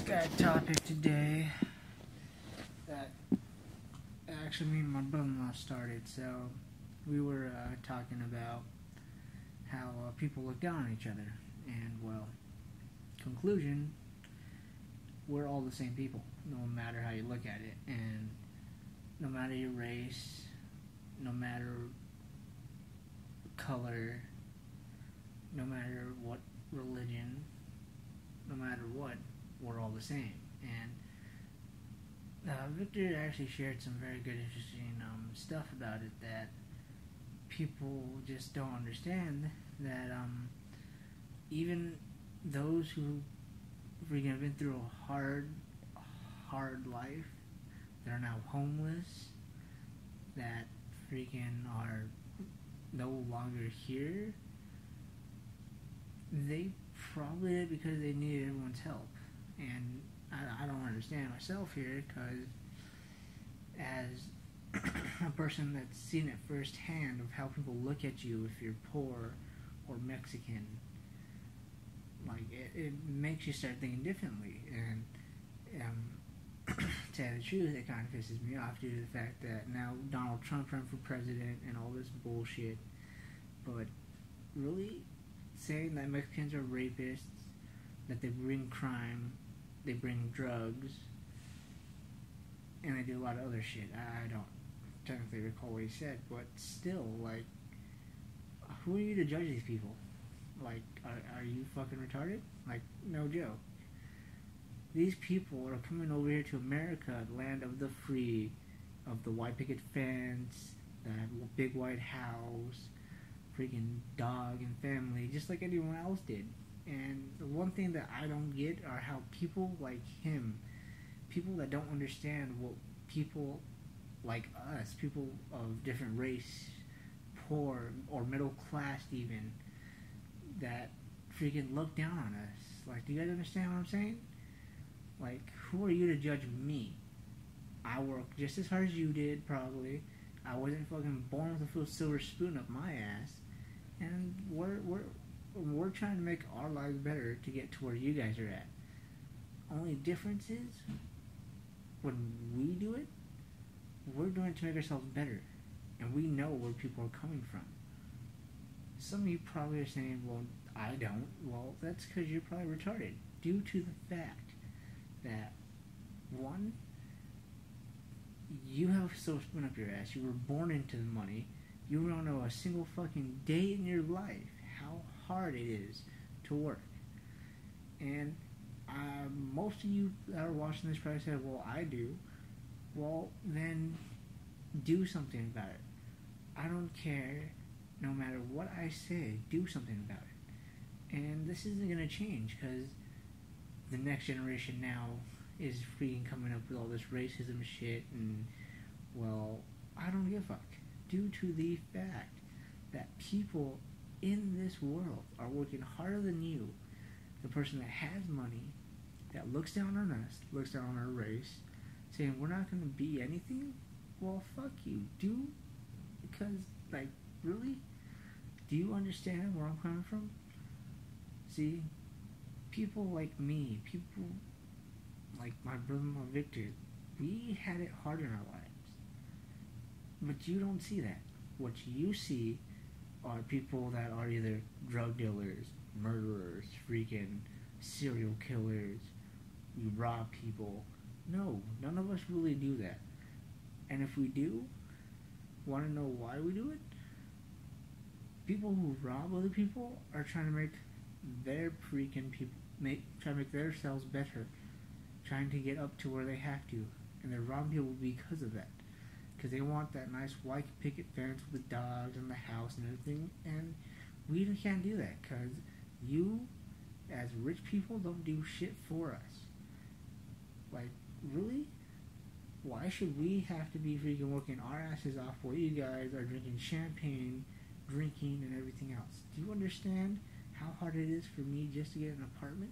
got a topic today that actually me and my brother-in-law started. So we were talking about how people look down on each other, and well, conclusion, we're all the same people, no matter how you look at it, and no matter your race, no matter color, no matter what religion, no matter what, we're all the same. And Victor actually shared some very good, interesting stuff about it that people just don't understand, that even those who freaking have been through a hard life, that are now homeless, that freaking are no longer here, they probably did because they needed everyone's help. And I don't understand myself here, because as a person that's seen it firsthand of how people look at you if you're poor or Mexican, like it makes you start thinking differently. And to tell the truth, it kind of pisses me off due to the fact that now Donald Trump ran for president and all this bullshit. But really saying that Mexicans are rapists, that they bring crime, they bring drugs, and they do a lot of other shit. I don't technically recall what he said, but still, like, who are you to judge these people? Like, are you fucking retarded? Like, no joke. These people are coming over here to America, land of the free, of the white picket fence, the big white house, freaking dog and family, just like anyone else did. And the one thing that I don't get are how people like him, people that don't understand what people like us, people of different race, poor or middle class even, that freaking look down on us. Like, do you guys understand what I'm saying? Like, who are you to judge me? I work just as hard as you did, probably. I wasn't fucking born with a silver spoon up my ass. And we're trying to make our lives better to get to where you guys are at. Only difference is, when we do it, we're doing it to make ourselves better. And we know where people are coming from. Some of you probably are saying, well, I don't. Well, that's because you're probably retarded. Due to the fact that, one, you have a silver spoon up your ass. You were born into the money. You don't know a single fucking day in your life how hard it is to work. And most of you that are watching this probably say, well, I do. Well, then do something about it. I don't care. No matter what I say, do something about it. And this isn't going to change, because the next generation now is freaking coming up with all this racism shit, and, well, I don't give a fuck. Due to the fact that people in this world are working harder than you, the person that has money, that looks down on us, looks down on our race, saying we're not going to be anything, well, fuck you. Because, like, really? Do you understand where I'm coming from? See, people like me, people like my brother-in-law Victor, we had it hard in our lives. But you don't see that. What you see are people that are either drug dealers, murderers, freaking serial killers, we rob people. No, none of us really do that. And if we do, want to know why we do it? People who rob other people are trying to make their freaking people, trying to make themselves better, trying to get up to where they have to, and they're robbing people because of that. Because they want that nice white picket fence with the dogs and the house and everything, and we can't do that, because you, as rich people, don't do shit for us. Like, really? Why should we have to be freaking working our asses off while you guys are drinking champagne, drinking, and everything else? Do you understand how hard it is for me just to get an apartment?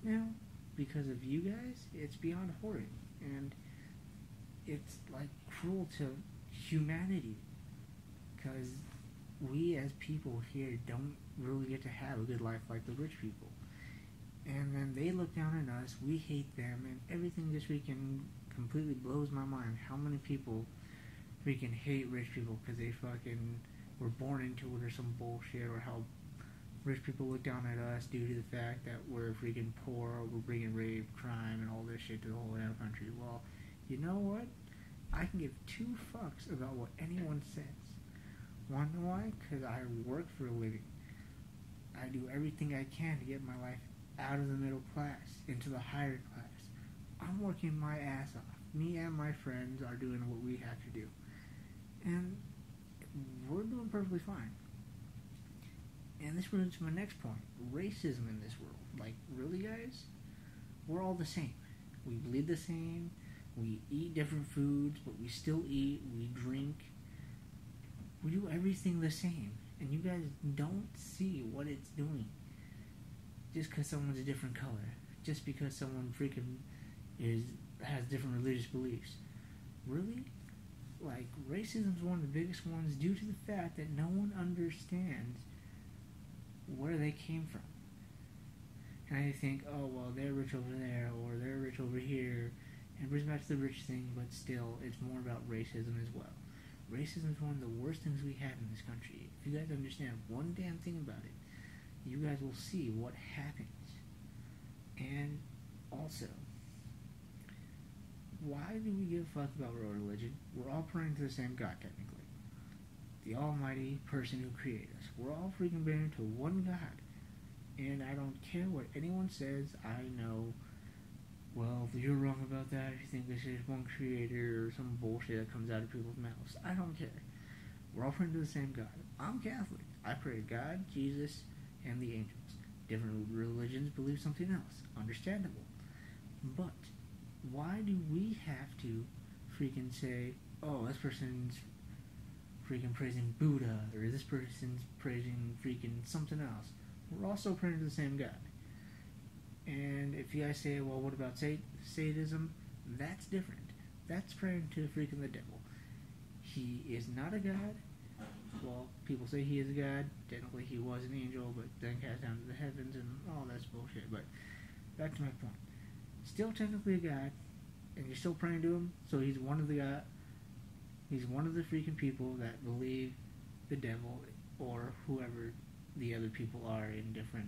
Now, because of you guys, it's beyond horrid, and it's like cruel to humanity, because we as people here don't really get to have a good life like the rich people. And then they look look down on us, we hate them, and everything just freaking completely blows my mind. How many people freaking hate rich people because they fucking were born into it or some bullshit, or how rich people look down at us due to the fact that we're freaking poor, or we're bringing rape, crime, and all this shit to the whole damn country. Well, you know what? I can give two fucks about what anyone says. Wanna know why? Because I work for a living. I do everything I can to get my life out of the middle class into the higher class. I'm working my ass off. Me and my friends are doing what we have to do. And we're doing perfectly fine. And this brings to my next point. Racism in this world. Like, really, guys? We're all the same. We bleed the same. We eat different foods, but we still eat. We drink. We do everything the same. And you guys don't see what it's doing. Just because someone's a different color. Just because someone freaking has different religious beliefs. Really? Like, racism is one of the biggest ones due to the fact that no one understands where they came from. And I think, oh, well, they're rich over there, or they're rich over here, and it brings back to the rich thing, but still, it's more about racism as well. Racism is one of the worst things we have in this country. If you guys understand one damn thing about it, you guys will see what happens. And also, why do we give a fuck about our religion? We're all praying to the same God, technically. The almighty person who created us. We're all freaking praying to one God. And I don't care what anyone says. I know, well, if you're wrong about that, if you think this is one creator or some bullshit that comes out of people's mouths, I don't care. We're all praying to the same God. I'm Catholic. I pray to God, Jesus, and the angels. Different religions believe something else. Understandable. But why do we have to freaking say, oh, this person's freaking praising Buddha, or this person's praising freaking something else? We're also praying to the same God. And if you guys say, well, what about sadism? That's different. That's praying to freaking the devil. He is not a God. Well, people say he is a God. Technically, he was an angel, but then cast down to the heavens and all that's bullshit. But back to my point. Still technically a God, and you're still praying to him, so he's one of the God. He's one of the freaking people that believe the devil, or whoever the other people are in different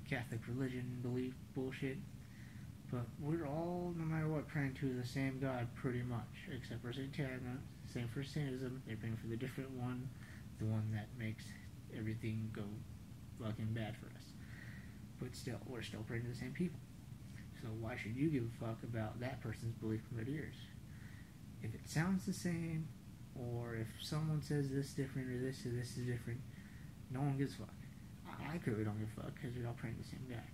Catholic religion, belief, bullshit. But we're all, no matter what, praying to the same God pretty much, except for Satana. Same for Satanism. They're praying for the different one, the one that makes everything go fucking bad for us. But still, we're still praying to the same people. So why should you give a fuck about that person's belief compared to yours? If it sounds the same, or if someone says this different, or this is different, no one gives a fuck. I clearly don't give a fuck, because we're all praying to the same God.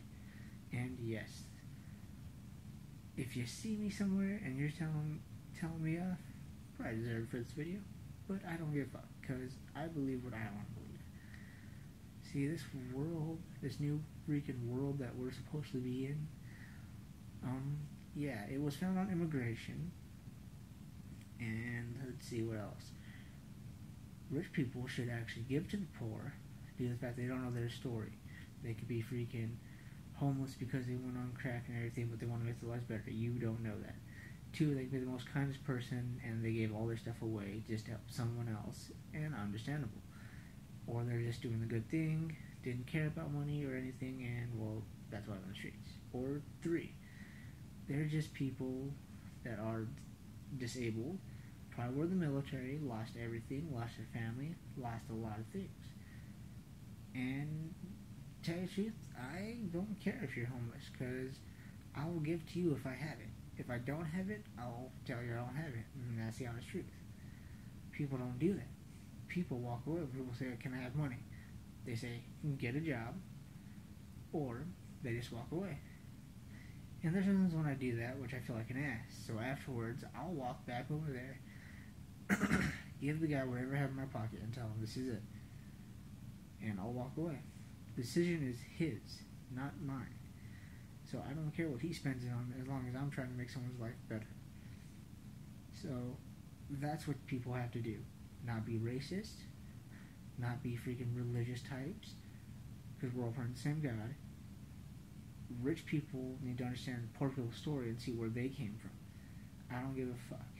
And yes, if you see me somewhere and you're telling me off, probably deserve for this video, but I don't give a fuck, because I believe what I want to believe. See, this world, this new freaking world that we're supposed to be in, yeah, it was found on immigration, and let's see what else. Rich people should actually give to the poor due to the fact they don't know their story. They could be freaking homeless because they went on crack and everything, but they want to make their lives better. You don't know that. Two, they could be the most kindest person and they gave all their stuff away just to help someone else, and understandable. Or they're just doing the good thing, didn't care about money or anything, and well, that's why they're on the streets. Or three, they're just people that are disabled, probably were in the military, lost everything, lost their family, lost a lot of things. And to tell you the truth, I don't care if you're homeless, because I will give to you if I have it. If I don't have it, I'll tell you I don't have it, and that's the honest truth. People don't do that. People walk away. People say, can I have money? They say, get a job, or they just walk away. And there's times when I do that, which I feel like an ass. So afterwards, I'll walk back over there, give the guy whatever I have in my pocket, and tell him this is it. And I'll walk away. The decision is his, not mine. So I don't care what he spends it on, as long as I'm trying to make someone's life better. So that's what people have to do. Not be racist, not be freaking religious types, because we're all praying the same God, rich people need to understand poor people's story and see where they came from. I don't give a fuck.